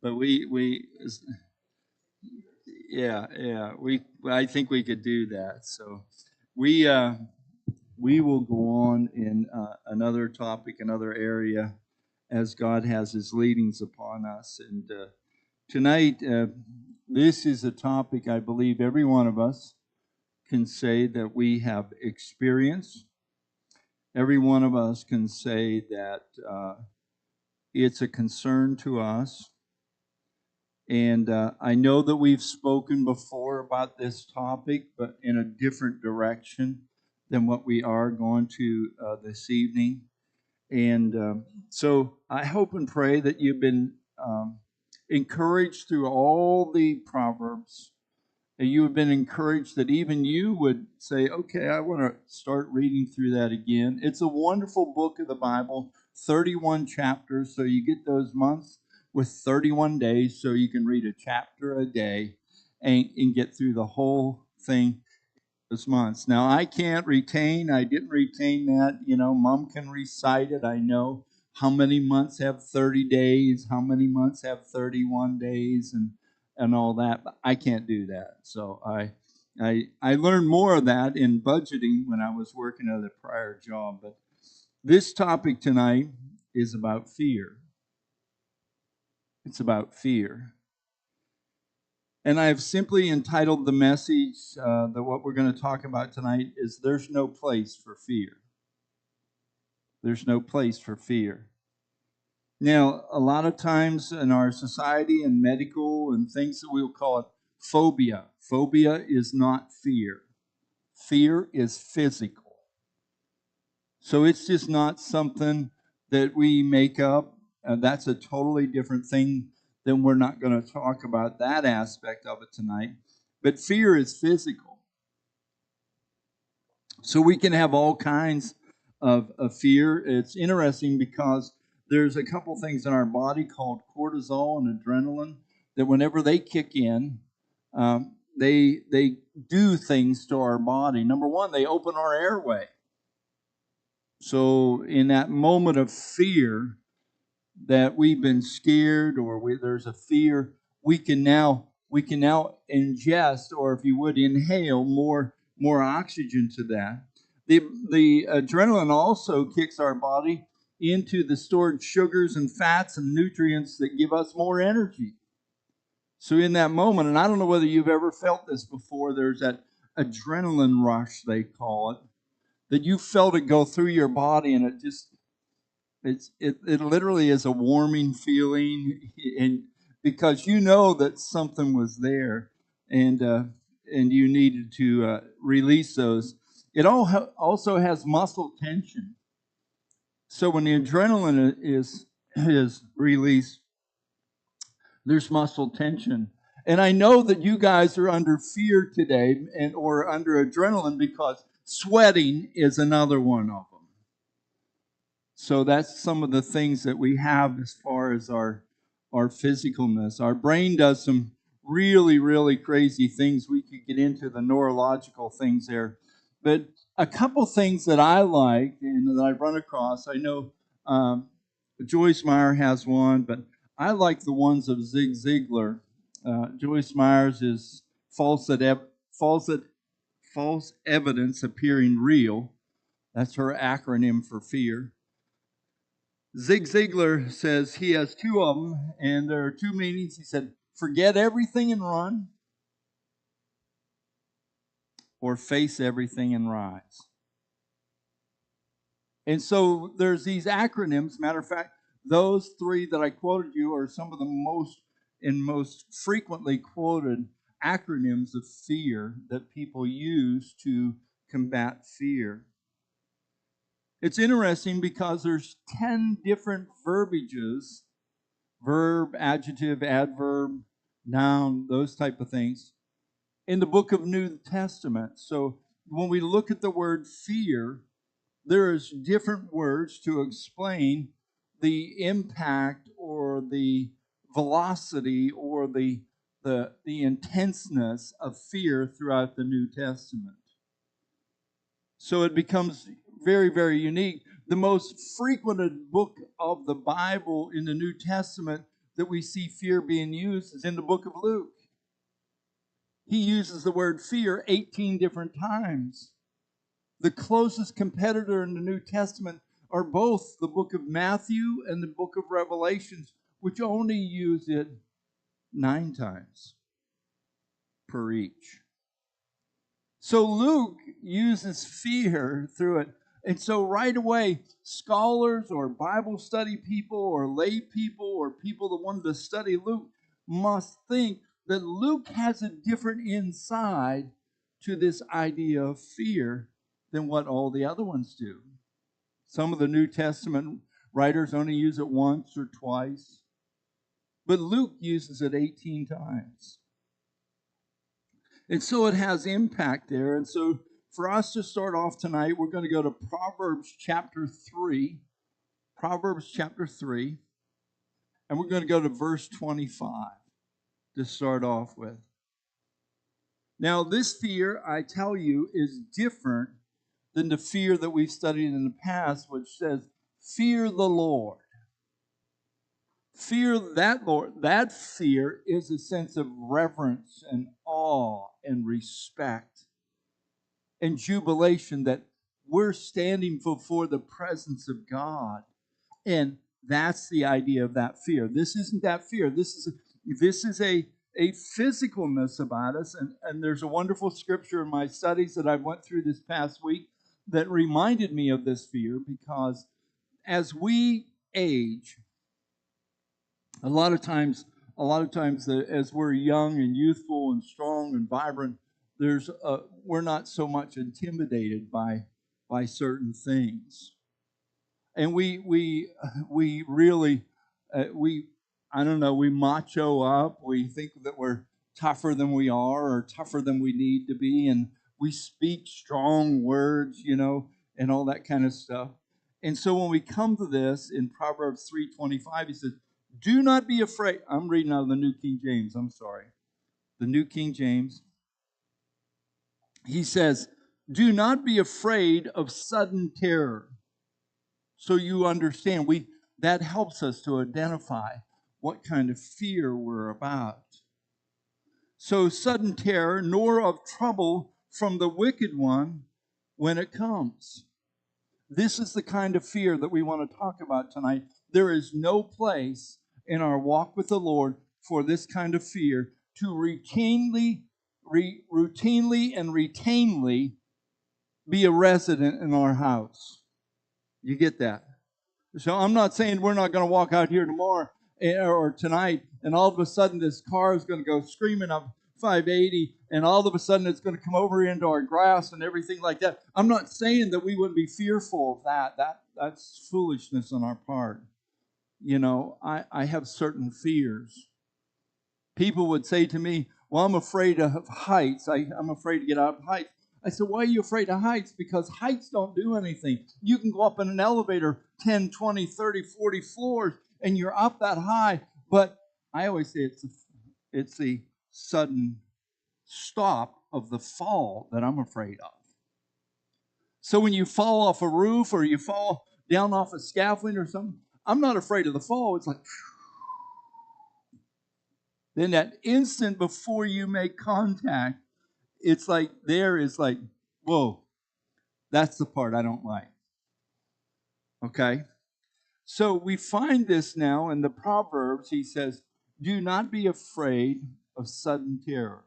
But I think we could do that. So we uh, we will go on in another topic, another area, as God has His leadings upon us. And tonight, this is a topic I believe every one of us can say that we have experienced. Every one of us can say that it's a concern to us. And I know that we've spoken before about this topic, but in a different direction than what we are going to this evening. And so I hope and pray that you've been encouraged through all the Proverbs. And you have been encouraged that even you would say, okay, I want to start reading through that again. It's a wonderful book of the Bible, 31 chapters. So you get those months with 31 days, so you can read a chapter a day and get through the whole thing those months. Now, I didn't retain that. Mom can recite it. I know how many months have 30 days, how many months have 31 days, and all that. But I can't do that. So I learned more of that in budgeting when I was working at a prior job. But this topic tonight is about fear. It's about fear. And I've simply entitled the message that what we're going to talk about tonight is There's No Place for Fear. There's no place for fear. Now, a lot of times in our society and medical and things that we'll call it phobia. Phobia is not fear. Fear is physical. So it's just not something that we make up. That's a totally different thing. Then we're not going to talk about that aspect of it tonight. But fear is physical. So we can have all kinds of fear. It's interesting because there's a couple things in our body called cortisol and adrenaline that whenever they kick in, they do things to our body. Number one, they open our airway. So in that moment of fear, that we've been scared or there's a fear, we can now ingest, or if you would, inhale more oxygen to that. The adrenaline also kicks our body into the stored sugars and fats and nutrients that give us more energy. So in that moment, and I don't know whether you've ever felt this before, there's that adrenaline rush, they call it, that you felt it go through your body, and it literally is a warming feeling, and because you know that something was there, and you needed to release those. It also has muscle tension. So when the adrenaline is released, there's muscle tension. And I know that you guys are under fear today or under adrenaline because sweating is another one of them. So that's some of the things that we have as far as our physicalness. Our brain does some really, really crazy things. We could get into the neurological things there. But a couple things that I like and that I've run across, I know Joyce Meyer has one, but I like the ones of Zig Ziglar. Joyce Meyer's is false evidence appearing real. That's her acronym for fear. Zig Ziglar says he has two of them, and there are two meanings. He said, forget everything and run, or face everything and rise. And so there's these acronyms. Matter of fact, those three that I quoted you are some of the most frequently quoted acronyms of fear that people use to combat fear. It's interesting because there's 10 different verbiages, verb, adjective, adverb, noun, those type of things, in the book of New Testament. So when we look at the word fear, there is different words to explain the impact or the velocity or the intenseness of fear throughout the New Testament. So it becomes very, very unique. The most frequented book of the Bible in the New Testament that we see fear being used is in the book of Luke. He uses the word fear 18 different times. The closest competitor in the New Testament are both the book of Matthew and the book of Revelations, which only use it 9 times per each. So Luke uses fear through it. And so right away, scholars or Bible study people or lay people or people that wanted to study Luke must think that Luke has a different inside to this idea of fear than what all the other ones do. Some of the New Testament writers only use it once or twice, but Luke uses it 18 times. And so it has impact there. And so for us to start off tonight, we're going to go to Proverbs chapter 3. Proverbs chapter 3. And we're going to go to verse 25 to start off with. Now, this fear, I tell you, is different than the fear that we've studied in the past, which says, fear the Lord. Fear that Lord. That fear is a sense of reverence and awe and respect and jubilation that we're standing before the presence of God. And that's the idea of that fear. This isn't that fear. This is a physicalness about us. And there's a wonderful scripture in my studies that I went through this past week that reminded me of this fear, because as we age, a lot of times as we're young and youthful and strong and vibrant, we're not so much intimidated by certain things, and we really I don't know, we macho up. We think that we're tougher than we are or tougher than we need to be, and we speak strong words, and all that kind of stuff. And so when we come to this in Proverbs 3:25, he says, "Do not be afraid." I'm reading out of the New King James. I'm sorry, the New King James. He says, "Do not be afraid of sudden terror." So you understand, that helps us to identify what kind of fear we're about. So sudden terror, nor of trouble from the wicked one when it comes. This is the kind of fear that we want to talk about tonight. There is no place in our walk with the Lord for this kind of fear to routinely and retainly be a resident in our house. You get that? So I'm not saying we're not going to walk out here tomorrow or tonight and all of a sudden this car is going to go screaming up 580 and all of a sudden it's going to come over into our grass and everything like that. I'm not saying that we wouldn't be fearful of that. That's foolishness on our part. I have certain fears. People would say to me, well, I'm afraid of heights. I'm afraid to get out of heights. I said, why are you afraid of heights? Because heights don't do anything. You can go up in an elevator 10, 20, 30, 40 floors, and you're up that high. But I always say it's the sudden stop of the fall that I'm afraid of. So when you fall off a roof or you fall down off a scaffolding or something, I'm not afraid of the fall. It's like, then that instant before you make contact, it's like there is like, whoa, that's the part I don't like. Okay? So we find this now in the Proverbs. He says, do not be afraid of sudden terror.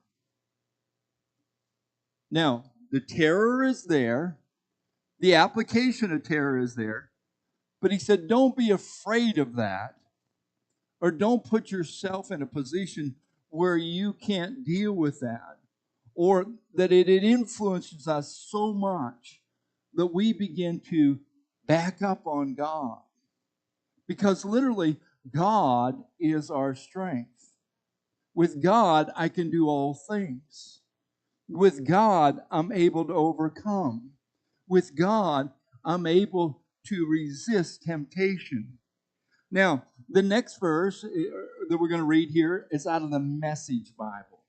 Now, the terror is there. The application of terror is there. But he said, don't be afraid of that. Or don't put yourself in a position where you can't deal with that. Or that it influences us so much that we begin to back up on God. Because literally, God is our strength. With God, I can do all things. With God, I'm able to overcome. With God, I'm able to resist temptation. Now, the next verse that we're going to read here is out of the Message Bible.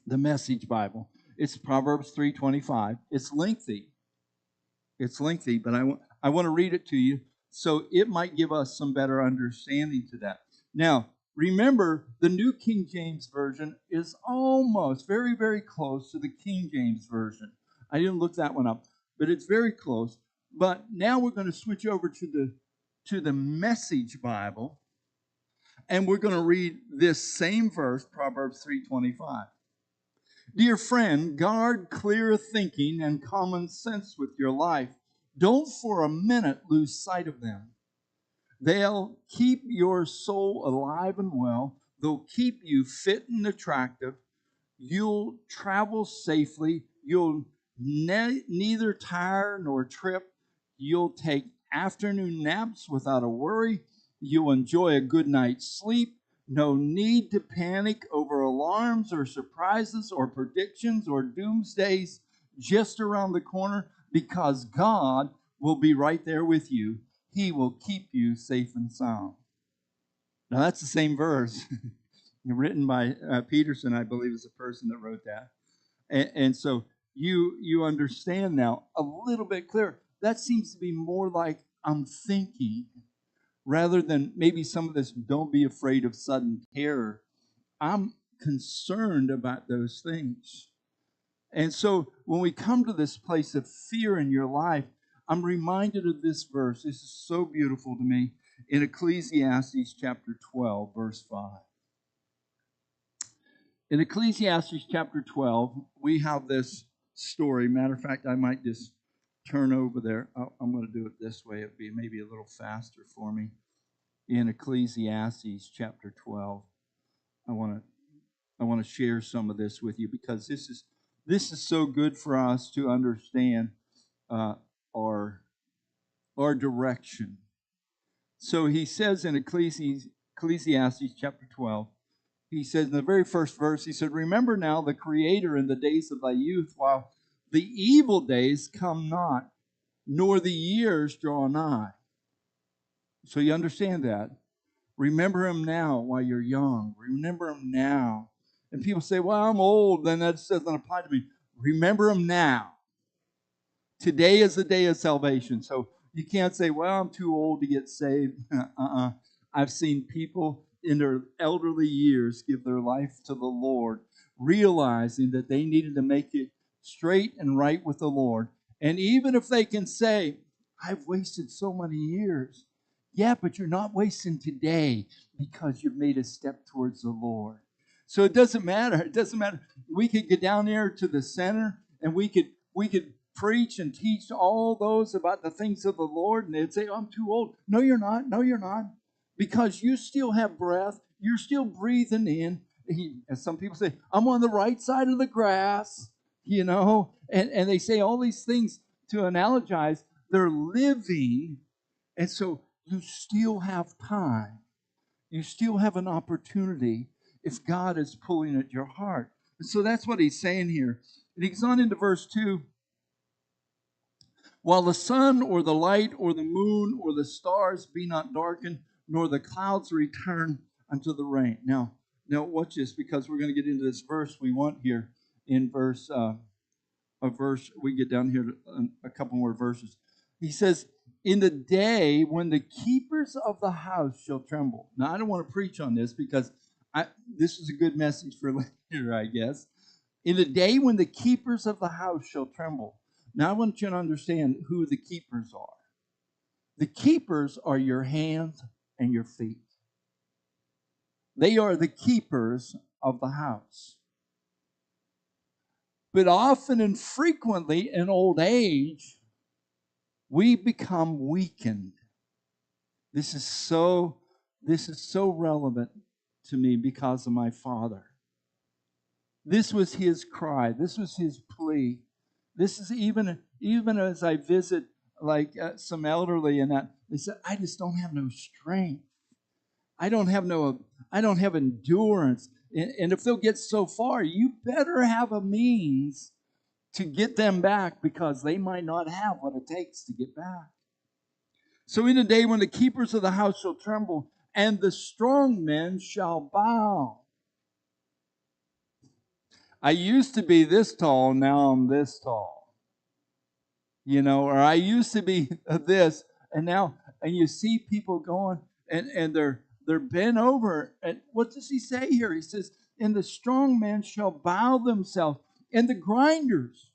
The Message Bible. It's Proverbs 3:25. It's lengthy, but I I want to read it to you so it might give us some better understanding to that. Now, remember, the New King James Version is almost very, very close to the King James Version. I didn't look that one up, but it's very close. But now we're going to switch over to the Message Bible, and we're going to read this same verse, Proverbs 3:25. Dear friend, guard clear thinking and common sense with your life. Don't for a minute lose sight of them. They'll keep your soul alive and well. They'll keep you fit and attractive. You'll travel safely. You'll neither tire nor trip. You'll take afternoon naps without a worry. You'll enjoy a good night's sleep. No need to panic over alarms or surprises or predictions or doomsdays just around the corner, because God will be right there with you. He will keep you safe and sound. Now, that's the same verse written by Peterson, I believe, is the person that wrote that. And so you understand now a little bit clearer. That seems to be more like I'm thinking, rather than maybe some of this don't be afraid of sudden terror. I'm concerned about those things. And so when we come to this place of fear in your life, I'm reminded of this verse. This is so beautiful to me, in Ecclesiastes chapter 12, verse 5. In Ecclesiastes chapter 12, we have this story. Matter of fact, I might just turn over there. I'm going to do it this way. It'll be maybe a little faster for me. In Ecclesiastes chapter 12, I want to share some of this with you, because this is so good for us to understand our direction. So he says in Ecclesiastes chapter 12, he says in the very first verse, he said, remember now the Creator in the days of thy youth, while the evil days come not, nor the years draw nigh. So you understand that. Remember him now while you're young. Remember him now. And people say, well, I'm old, then that doesn't apply to me. Remember him now. Today is the day of salvation. So you can't say, well, I'm too old to get saved. I've seen people in their elderly years give their life to the Lord, realizing that they needed to make it straight and right with the Lord. And even if they can say, I've wasted so many years. Yeah, but you're not wasting today, because you've made a step towards the Lord. So it doesn't matter. It doesn't matter. We could get down there to the center, and we could preach and teach all those about the things of the Lord, and they'd say, oh, I'm too old. No, you're not. No, you're not. Because you still have breath. You're still breathing in. As some people say, I'm on the right side of the grass, and they say all these things to analogize. They're living, and so you still have time. You still have an opportunity if God is pulling at your heart. And so that's what he's saying here. And he goes on into verse 2. While the sun or the light or the moon or the stars be not darkened, nor the clouds return unto the rain. Now watch this, because we're going to get into this verse we want here in we get down here to a couple more verses. He says, in the day when the keepers of the house shall tremble. Now, I don't want to preach on this, because this is a good message for later, I guess. In the day when the keepers of the house shall tremble. Now, I want you to understand who the keepers are. The keepers are your hands and your feet. They are the keepers of the house. But often and frequently in old age, we become weakened. This is so relevant to me because of my father. This was his cry. This was his plea. This is even as I visit some elderly, and that they said, I just don't have no strength. I don't have endurance. And if they'll get so far, you better have a means to get them back, because they might not have what it takes to get back. So in the day when the keepers of the house shall tremble, and the strong men shall bow. I used to be this tall, now I'm this tall. or I used to be this, and now, and you see people going, and they're bent over. And what does he say here? He says, "And the strong men shall bow themselves, and the grinders."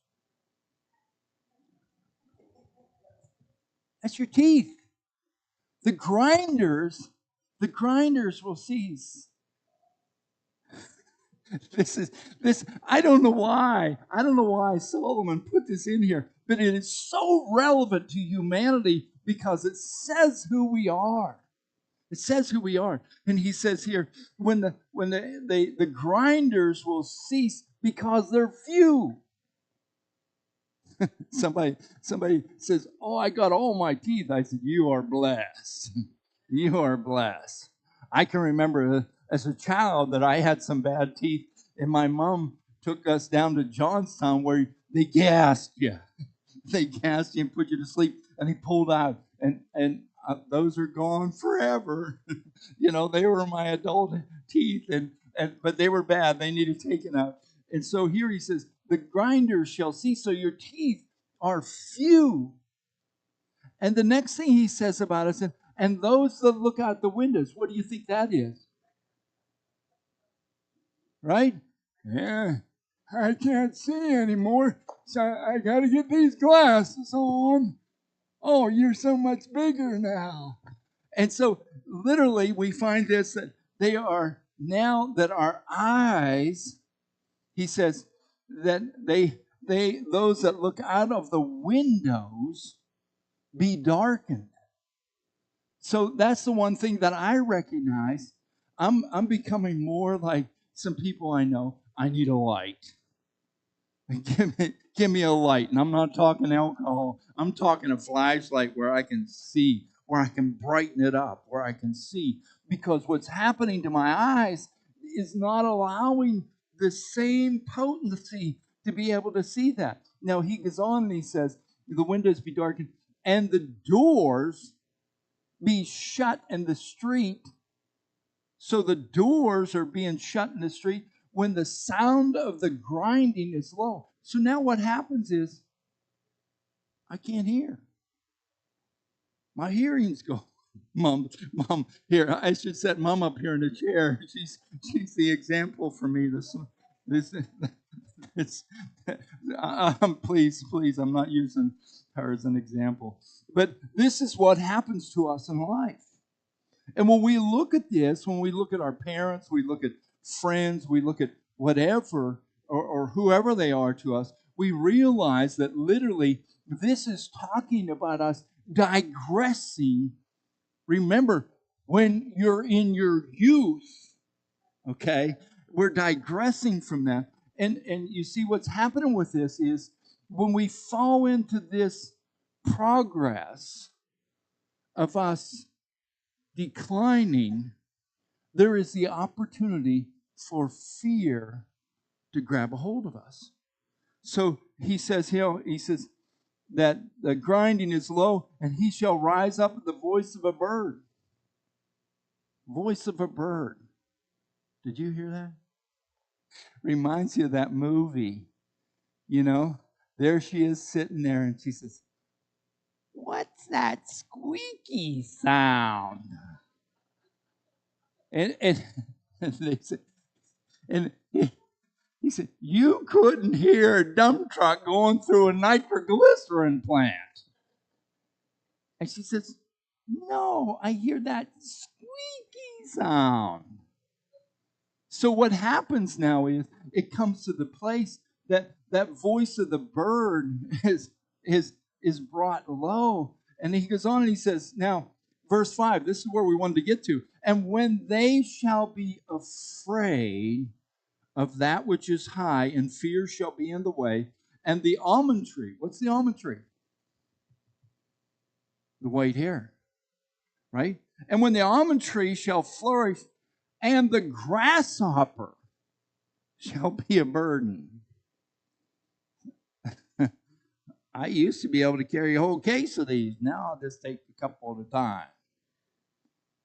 That's your teeth. The grinders, the grinders will cease. This is this. I don't know why. I don't know why Solomon put this in here, but it is so relevant to humanity because it says who we are. It says who we are, and he says here, the grinders will cease because they're few. Somebody says, "Oh, I got all my teeth." I said, "You are blessed. You are blessed." I can remember as a child that I had some bad teeth, and my mom took us down to Johnstown where they gassed you. They gassed you and put you to sleep, and they pulled out, and those are gone forever. They were my adult teeth, and but they were bad. They needed taken out. And so here he says, "The grinders shall cease." So your teeth are few. And the next thing he says about us, and those that look out the windows, what do you think that is? Right? Yeah, I can't see anymore, so I got to get these glasses on. Oh, you're so much bigger now. And so, literally, we find this that they are now that our eyes, he says, that those that look out of the windows be darkened. So that's the one thing that I recognize. I'm becoming more like some people I know. I need a light. Give me a light. And I'm not talking alcohol. I'm talking a flashlight where I can see, where I can brighten it up, where I can see. Because what's happening to my eyes is not allowing the same potency to be able to see that. Now he goes on and he says, the windows be darkened and the doors be shut in the street. So the doors are being shut in the street when the sound of the grinding is low. So now what happens is I can't hear. My hearing's gone. Mom, here, I should set Mom up here in a chair. She's the example for me. This it's please, I'm not using her as an example. But this is what happens to us in life. And when we look at this, when we look at our parents, we look at friends, we look at whatever or whoever they are to us, we realize that literally this is talking about us digressing. Remember, when you're in your youth, okay, we're digressing from that. And you see what's happening with this is when we fall into this progress of us declining, there is the opportunity for fear to grab a hold of us. So he says that the grinding is low, and he shall rise up at the voice of a bird. Voice of a bird. Did you hear that? Reminds you of that movie. There she is sitting there, and she says, "What's that squeaky sound?" And and they said, and he said, "You couldn't hear a dump truck going through a nitroglycerin plant." And she says, "No, I hear that squeaky sound." So what happens now is it comes to the place that that voice of the bird is brought low. And he goes on and he says, now, verse 5, this is where we wanted to get to. "And when they shall be afraid of that which is high, and fear shall be in the way, and the almond tree," what's the almond tree? The white hair, right? "And when the almond tree shall flourish, and the grasshopper shall be a burden." I used to be able to carry a whole case of these. Now I'll just take a couple at a time.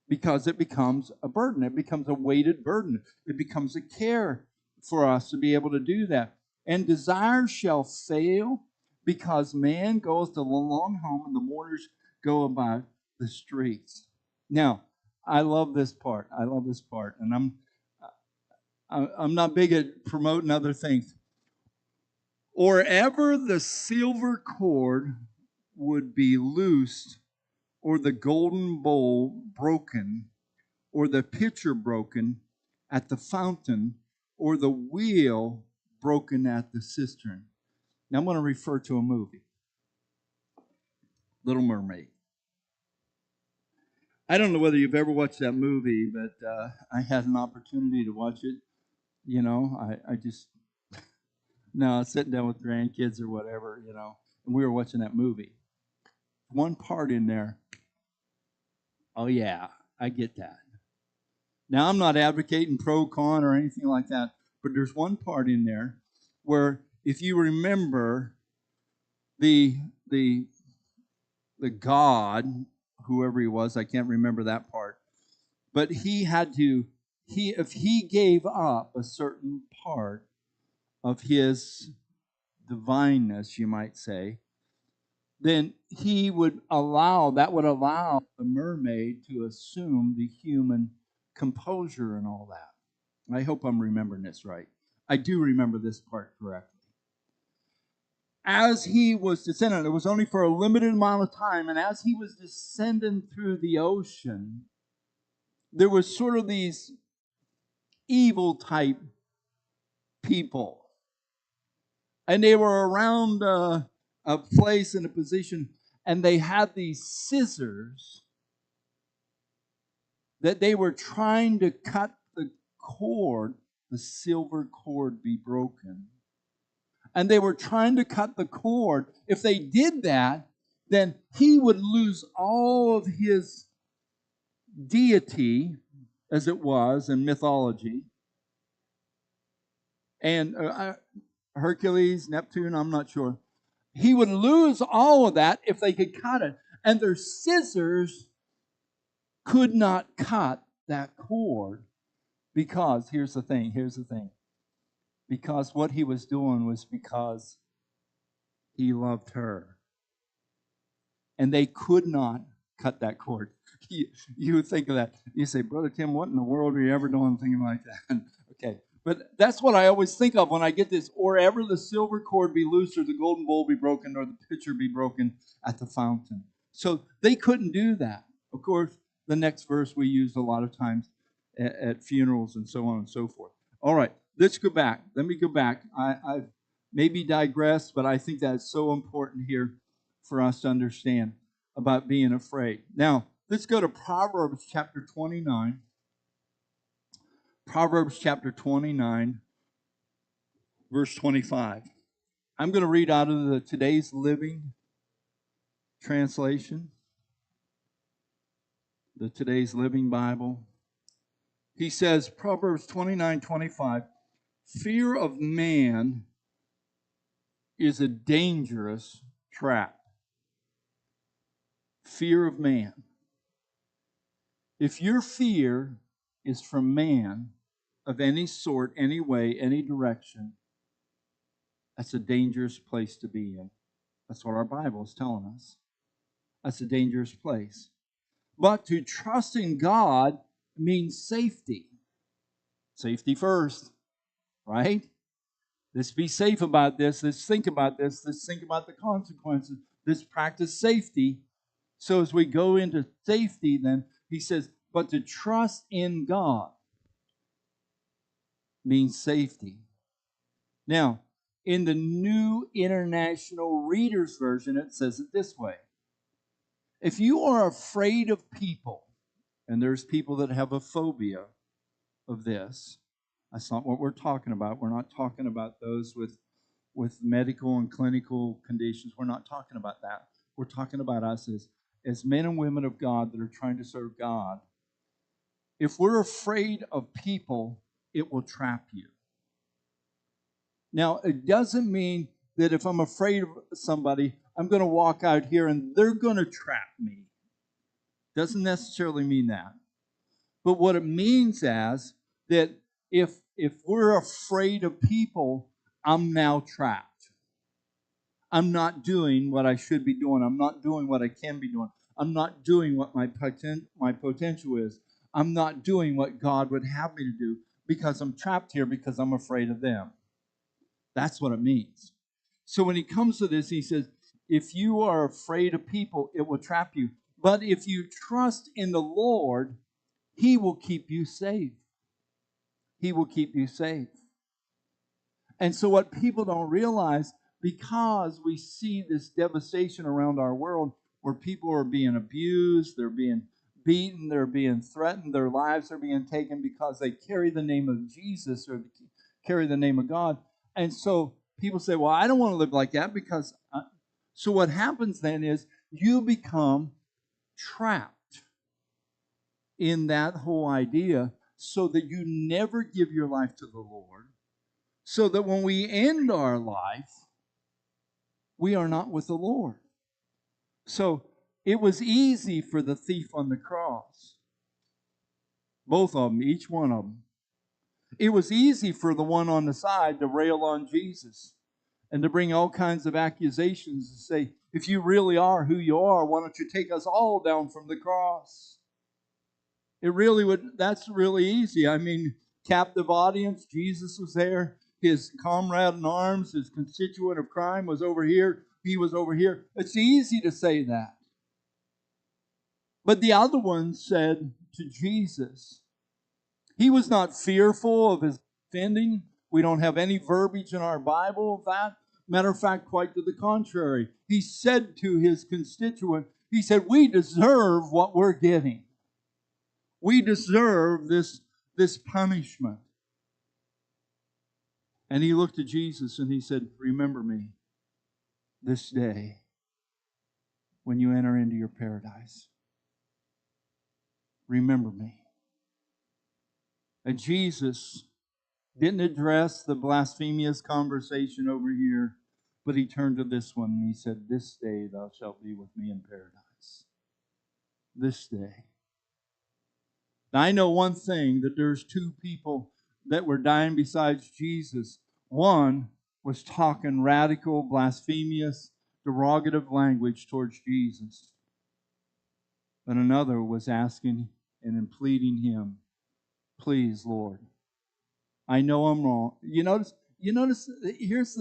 Because it becomes a burden. It becomes a weighted burden. It becomes a care for us to be able to do that. "And desire shall fail, because man goes to the long home and the mourners go about the streets. Now, I love this part. I love this part. And I'm not big at promoting other things. Or ever the silver cord would be loosed, or the golden bowl broken, or the pitcher broken at the fountain, or the wheel broken at the cistern. Now I'm going to refer to a movie, Little Mermaid. I don't know whether you've ever watched that movie, but I had an opportunity to watch it. You know, I just, no, sitting down with grandkids or whatever, you know, and we were watching that movie. One part in there, oh yeah, I get that. Now, I'm not advocating pro con or anything like that, but there's one part in there where, if you remember, the the the God, whoever he was, I can't remember that part, but he had to, if he gave up a certain part of his divineness, you might say, then he would allow, that would allow the mermaid to assume the human composure and all that. I hope I'm remembering this right. I do remember this part correctly. As he was descending, it was only for a limited amount of time, and as he was descending through the ocean, there was sort of these evil type people. And they were around a place and a position, and they had these scissors that they were trying to cut the cord, the silver cord be broken. And they were trying to cut the cord. If they did that, then he would lose all of his deity, as it was in mythology. And Hercules, Neptune, I'm not sure. He would lose all of that if they could cut it. And their scissors could not cut that cord because, here's the thing, because what he was doing was because he loved her. And they could not cut that cord. You would think of that. You say, Brother Tim, what in the world are you ever doing thinking like that? Okay. But that's what I always think of when I get this, or ever the silver cord be loosed, or the golden bowl be broken, or the pitcher be broken at the fountain. So they couldn't do that. Of course, the next verse we use a lot of times at funerals and so on and so forth. All right, let's go back. Let me go back. I've maybe digressed, but I think that's so important here for us to understand about being afraid. Now, let's go to Proverbs chapter 29. Proverbs chapter 29, verse 25. I'm going to read out of the Today's Living translation, the Today's Living Bible. He says, Proverbs 29:25, fear of man is a dangerous trap. Fear of man. If your fear is from man of any sort, any way, any direction, that's a dangerous place to be in. That's what our Bible is telling us. That's a dangerous place. But to trust in God means safety. Safety first, right? Let's be safe about this. Let's think about this. Let's think about the consequences. Let's practice safety. So as we go into safety, then he says, but to trust in God means safety. Now, in the New International Reader's Version, it says it this way. If you are afraid of people, and there's people that have a phobia of this, that's not what we're talking about. We're not talking about those with medical and clinical conditions. We're not talking about that. We're talking about us as men and women of God that are trying to serve God. If we're afraid of people, it will trap you. Now, it doesn't mean that if I'm afraid of somebody, I'm going to walk out here and they're going to trap me. Doesn't necessarily mean that. But what it means is that if we're afraid of people, I'm now trapped. I'm not doing what I should be doing. I'm not doing what I can be doing. I'm not doing what my potential is. I'm not doing what God would have me to do because I'm trapped here because I'm afraid of them. That's what it means. So when he comes to this, he says, if you are afraid of people, it will trap you. But if you trust in the Lord, he will keep you safe. He will keep you safe. And so what people don't realize, because we see this devastation around our world where people are being abused, they're being beaten, they're being threatened, their lives are being taken because they carry the name of Jesus or carry the name of God. And so people say, well, I don't want to live like that because... So what happens then is you become trapped in that whole idea so that you never give your life to the Lord, so that when we end our life, we are not with the Lord. So it was easy for the thief on the cross, both of them, each one of them. It was easy for the one on the side to rail on Jesus and to bring all kinds of accusations and say, if you really are who you are, why don't you take us all down from the cross? It really would, that's really easy. I mean, captive audience, Jesus was there. His comrade in arms, his constituent of crime was over here. He was over here. It's easy to say that. But the other one said to Jesus, he was not fearful of his offending. We don't have any verbiage in our Bible of that. Matter of fact, quite to the contrary. He said to his constituent, he said, we deserve what we're getting. We deserve this punishment. And he looked at Jesus and he said, remember me this day when you enter into your paradise. Remember me. And Jesus didn't address the blasphemous conversation over here, but he turned to this one and he said, this day thou shalt be with me in paradise. This day. Now, I know one thing, that there's two people that were dying besides Jesus. One was talking radical, blasphemous, derogative language towards Jesus. But another was asking and pleading him, please, Lord, I know I'm wrong. You notice, here's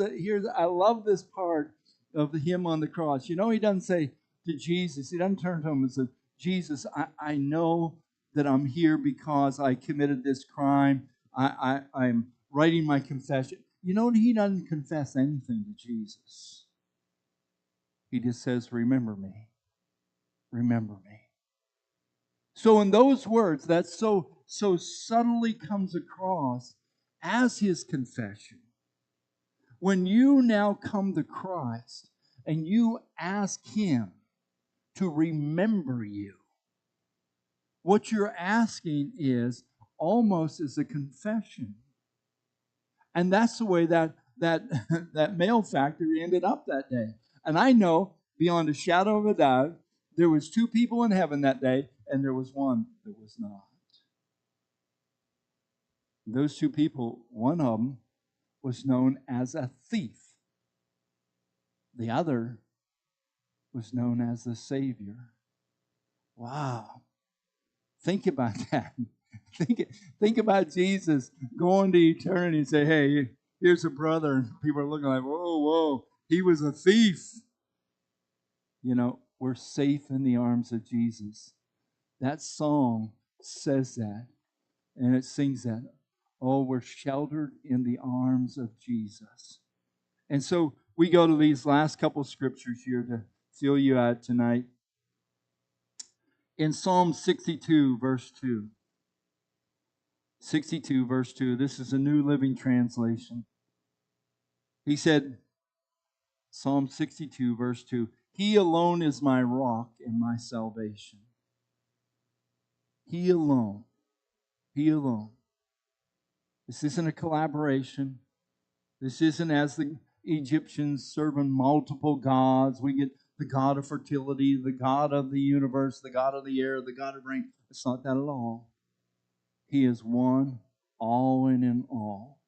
I love this part of him on the cross. You know, he doesn't say to Jesus, he doesn't turn to him and say, Jesus, I know that I'm here because I committed this crime. I'm writing my confession. You know, he doesn't confess anything to Jesus. He just says, remember me. Remember me. So in those words, that so subtly comes across as his confession. When you now come to Christ and you ask him to remember you, what you're asking is almost as a confession. And that's the way that that male factory ended up that day. And I know beyond a shadow of a doubt, there was two people in heaven that day, and there was one that was not. Those two people, one of them was known as a thief. The other was known as the Savior. Wow. Think about that. Think about Jesus going to eternity and say, hey, here's a brother. And people are looking like, whoa, he was a thief. You know, we're safe in the arms of Jesus. That song says that, and it sings that. Oh, we're sheltered in the arms of Jesus. And so we go to these last couple scriptures here to fill you out tonight. In Psalm 62, verse 2. 62, verse 2. This is a New Living Translation. He said, Psalm 62, verse 2, He alone is my rock and my salvation. He alone. He alone. This isn't a collaboration. This isn't as the Egyptians serving multiple gods. We get the God of fertility, the God of the universe, the God of the air, the God of rain. It's not that at all. He is one, all and in all.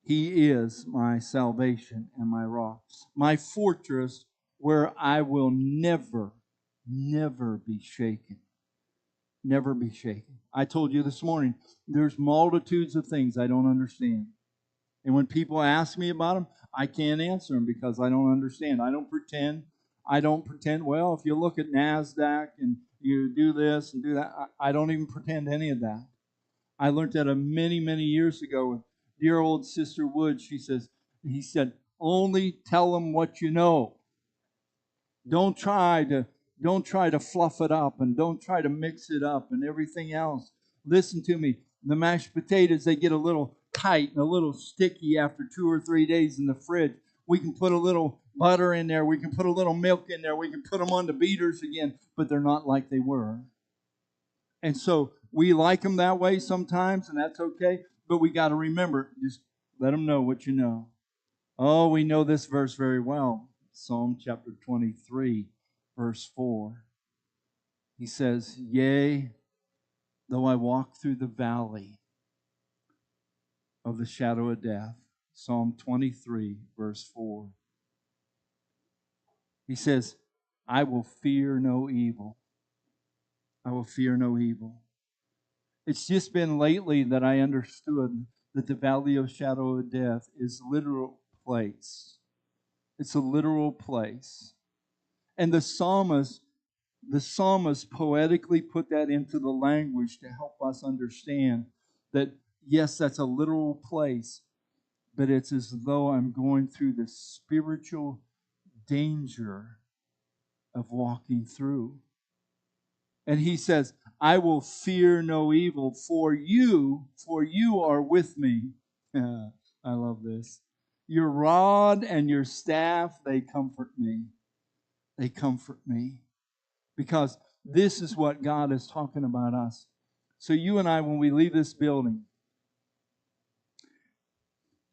He is my salvation and my rock, my fortress where I will never, never be shaken. Never be shaken. I told you this morning, there's multitudes of things I don't understand. And when people ask me about them, I can't answer them because I don't understand. I don't pretend. Well, if you look at NASDAQ and you do this and do that, I don't even pretend any of that. I learned that many, many years ago with dear old Sister Wood. He said, only tell them what you know. Don't try to fluff it up and don't try to mix it up and everything else. Listen to me. The mashed potatoes, they get a little tight and a little sticky after 2 or 3 days in the fridge. We can put a little butter in there. We can put a little milk in there. We can put them on the beaters again, but they're not like they were. And so we like them that way sometimes, and that's okay. But we got to remember, just let them know what you know. Oh, we know this verse very well. Psalm chapter 23, verse 4. He says, yea, though I walk through the valley of the shadow of death. Psalm 23, verse 4. He says, I will fear no evil. I will fear no evil. It's just been lately that I understood that the valley of shadow of death is a literal place. It's a literal place. And the psalmist poetically put that into the language to help us understand that, yes, that's a literal place, but it's as though I'm going through the spiritual danger of walking through. And he says, I will fear no evil, for you are with me. I love this. Your rod and your staff, they comfort me. They comfort me. Because this is what God is talking about us. So you and I, when we leave this building,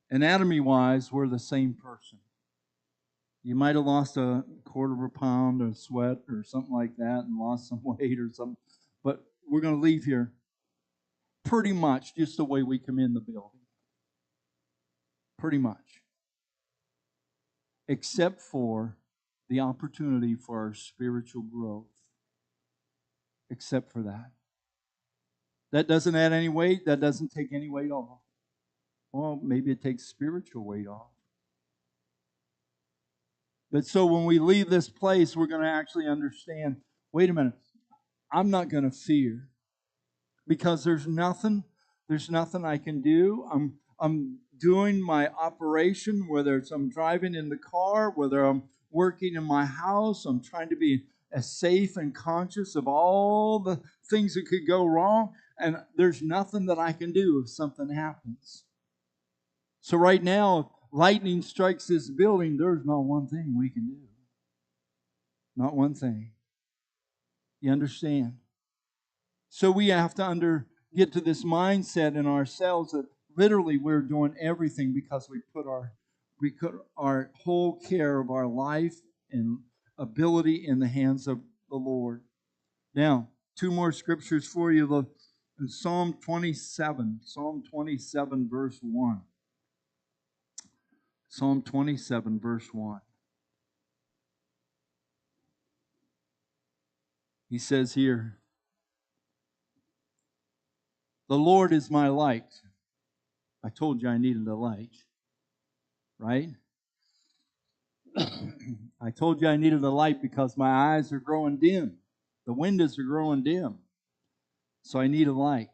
anatomy-wise, we're the same person. You might have lost a quarter of a pound of sweat or something like that and lost some weight or something. But we're going to leave here pretty much just the way we come in the building. Pretty much. Except for the opportunity for our spiritual growth. Except for that. That doesn't add any weight. That doesn't take any weight off. Well, maybe it takes spiritual weight off. But so when we leave this place, we're going to actually understand, wait a minute, I'm not going to fear. Because there's nothing I can do. I'm doing my operation, whether it's I'm driving in the car, whether I'm working in my house. I'm trying to be as safe and conscious of all the things that could go wrong. And there's nothing that I can do if something happens. So right now, if lightning strikes this building, there's not one thing we can do. Not one thing. You understand? So we have to get to this mindset in ourselves that literally we're doing everything because we put our whole care of our life and ability in the hands of the Lord. Now, 2 more scriptures for you. In Psalm 27, verse 1. Psalm 27, verse 1. He says here, the Lord is my light. I told you I needed a light, right? I told you I needed a light because my eyes are growing dim. The windows are growing dim. So I need a light.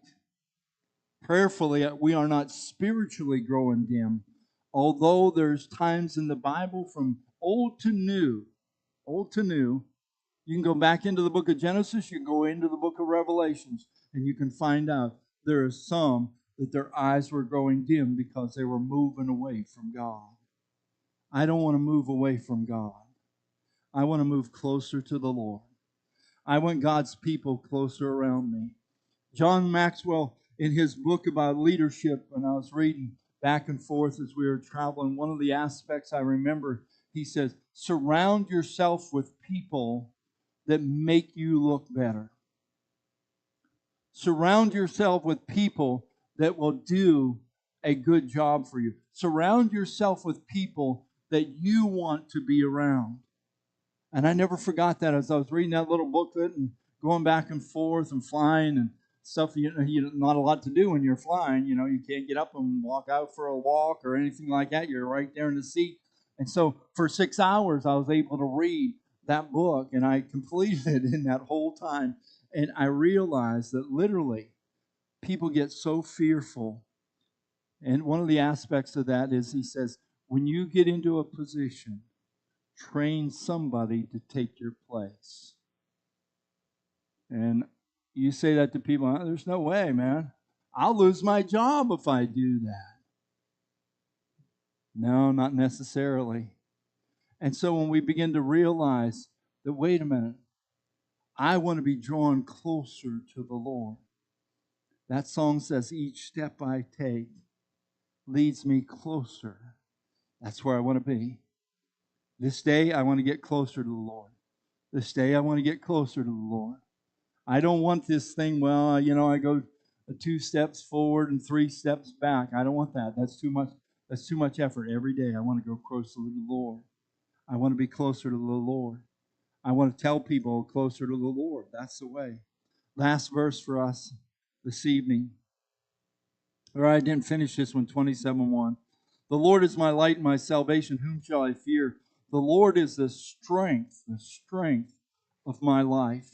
Prayerfully, we are not spiritually growing dim. Although there's times in the Bible from old to new, you can go back into the book of Genesis, you can go into the book of Revelations, and you can find out there are some that their eyes were growing dim because they were moving away from God. I don't want to move away from God. I want to move closer to the Lord. I want God's people closer around me. John Maxwell, in his book about leadership, when I was reading back and forth as we were traveling, one of the aspects I remember, he says, surround yourself with people that make you look better. Surround yourself with people that will do a good job for you. Surround yourself with people that you want to be around. And I never forgot that as I was reading that little booklet and going back and forth and flying and stuff. Not a lot to do when you're flying. You can't get up and walk out for a walk or anything like that. You're right there in the seat. And so for 6 hours, I was able to read that book, and I completed it in that whole time. And I realized that literally people get so fearful. And one of the aspects of that is he says, when you get into a position, train somebody to take your place. And you say that to people, there's no way, man. I'll lose my job if I do that. No, not necessarily. And so when we begin to realize that, wait a minute, I want to be drawn closer to the Lord. That song says, each step I take leads me closer. That's where I want to be. This day, I want to get closer to the Lord. This day, I want to get closer to the Lord. I don't want this thing, I go 2 steps forward and 3 steps back. I don't want that. That's too much. That's too much effort every day. I want to go closer to the Lord. I want to be closer to the Lord. I want to tell people closer to the Lord. That's the way. Last verse for us this evening. Or I didn't finish this one, 27:1. The Lord is my light and my salvation. Whom shall I fear? The Lord is the strength of my life.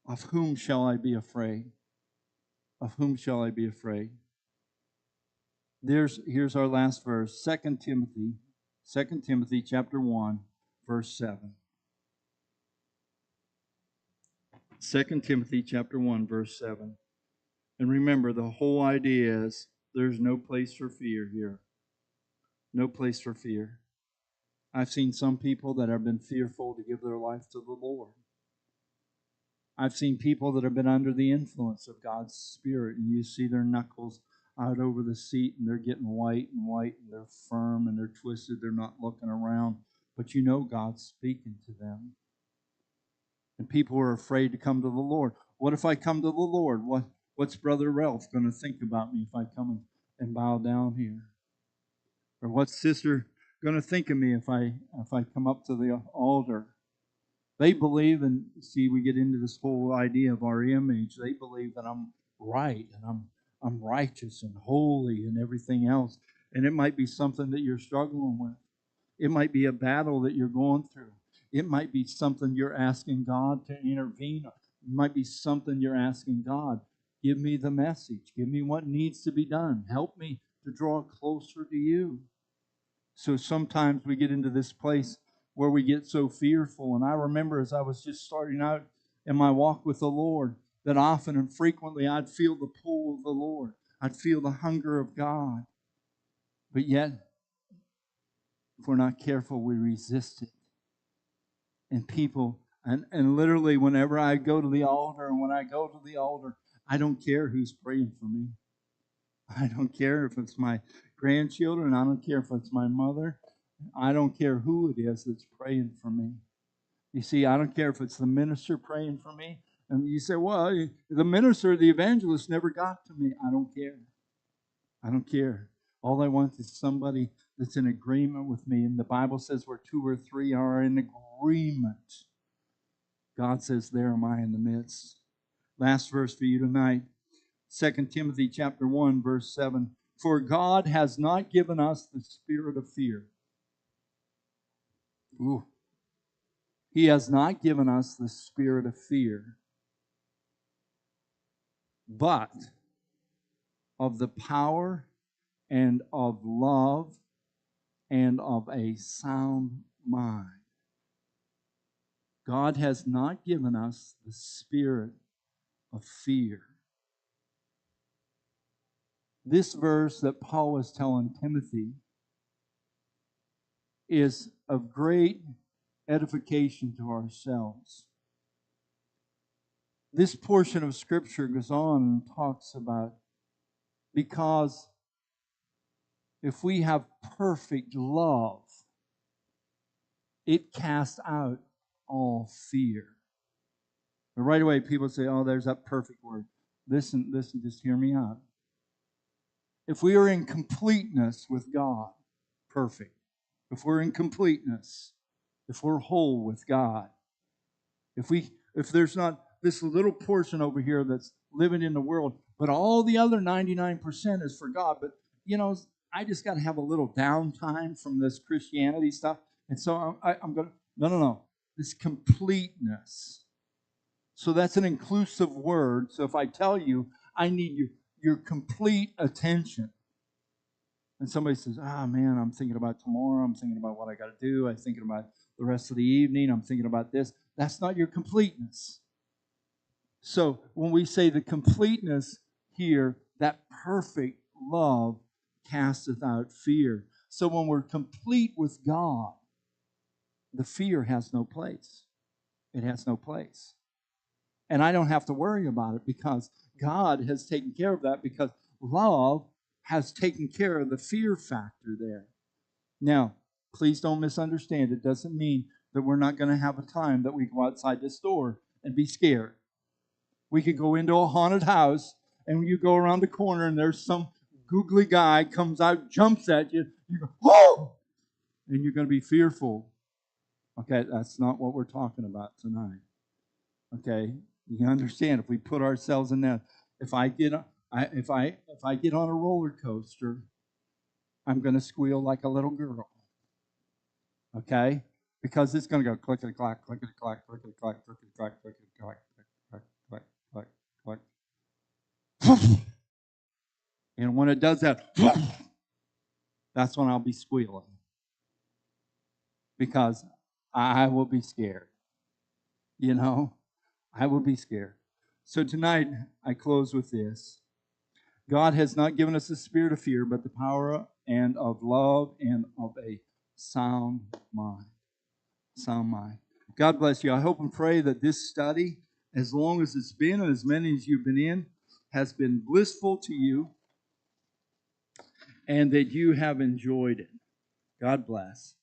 Of whom shall I be afraid? Of whom shall I be afraid? Here's our last verse, 2 Timothy chapter 1, verse 7. 2 Timothy chapter 1, verse 7. And remember, the whole idea is there's no place for fear here. No place for fear. I've seen some people that have been fearful to give their life to the Lord. I've seen people that have been under the influence of God's Spirit, and you see their knuckles out over the seat, and they're getting white, and they're firm, and they're twisted. They're not looking around, but you know God's speaking to them. And people are afraid to come to the Lord. What if I come to the Lord? What's Brother Ralph going to think about me if I come and bow down here? Or what's Sister going to think of me if I come up to the altar? They believe, and see, we get into this whole idea of our image. They believe that I'm right and I'm righteous and holy and everything else. And it might be something that you're struggling with. It might be a battle that you're going through. It might be something you're asking God to intervene on. It might be something you're asking God, give me the message. Give me what needs to be done. Help me to draw closer to you. So sometimes we get into this place where we get so fearful. And I remember as I was just starting out in my walk with the Lord, that often and frequently I'd feel the pull of the Lord. I'd feel the hunger of God. But yet, if we're not careful, we resist it. And people, and literally whenever I go to the altar, and when I go to the altar, I don't care who's praying for me. I don't care if it's my grandchildren. I don't care if it's my mother. I don't care who it is that's praying for me. You see, I don't care if it's the minister praying for me. And you say, well, the minister, the evangelist never got to me. I don't care. I don't care. All I want is somebody that's in agreement with me. And the Bible says where 2 or 3 are in agreement, God says, there am I in the midst. Last verse for you tonight, 2 Timothy chapter 1, verse 7. For God has not given us the spirit of fear. Ooh. He has not given us the spirit of fear, but of the power and of love and of a sound mind. God has not given us the spirit of fear. This verse that Paul was telling Timothy is of great edification to ourselves. This portion of Scripture goes on and talks about, because if we have perfect love, it casts out all fear. But right away, people say, oh, there's that perfect word. Listen, just hear me out. If we are in completeness with God, perfect. If we're in completeness, if we're whole with God, if there's not this little portion over here that's living in the world, but all the other 99% is for God, but I just got to have a little downtime from this Christianity stuff, and so I'm going to no, this completeness. So that's an inclusive word. So if I tell you I need your complete attention, and somebody says, man, I'm thinking about tomorrow. I'm thinking about what I got to do. I'm thinking about the rest of the evening. I'm thinking about this. That's not your completeness. So when we say the completeness here, that perfect love casteth out fear. So when we're complete with God, the fear has no place. It has no place. And I don't have to worry about it because God has taken care of that, because love has taken care of the fear factor there. Now, please don't misunderstand. It doesn't mean that we're not going to have a time that we go outside the store and be scared. We could go into a haunted house, and you go around the corner, and there's some googly guy comes out, jumps at you. You go, whoa! And you're going to be fearful. Okay, that's not what we're talking about tonight. Okay, you understand? If we put ourselves in that, if I get on a roller coaster, I'm going to squeal like a little girl. Okay, because it's going to go clickety clack, clickety clack, clickety clack, clickety clack, clickety clack, click, click, click, click. And when it does that, that's when I'll be squealing, because I will be scared. I will be scared. So tonight, I close with this. God has not given us a spirit of fear, but the power and of love and of a sound mind. Sound mind. God bless you. I hope and pray that this study, as long as it's been and as many as you've been in, has been blissful to you, and that you have enjoyed it. God bless.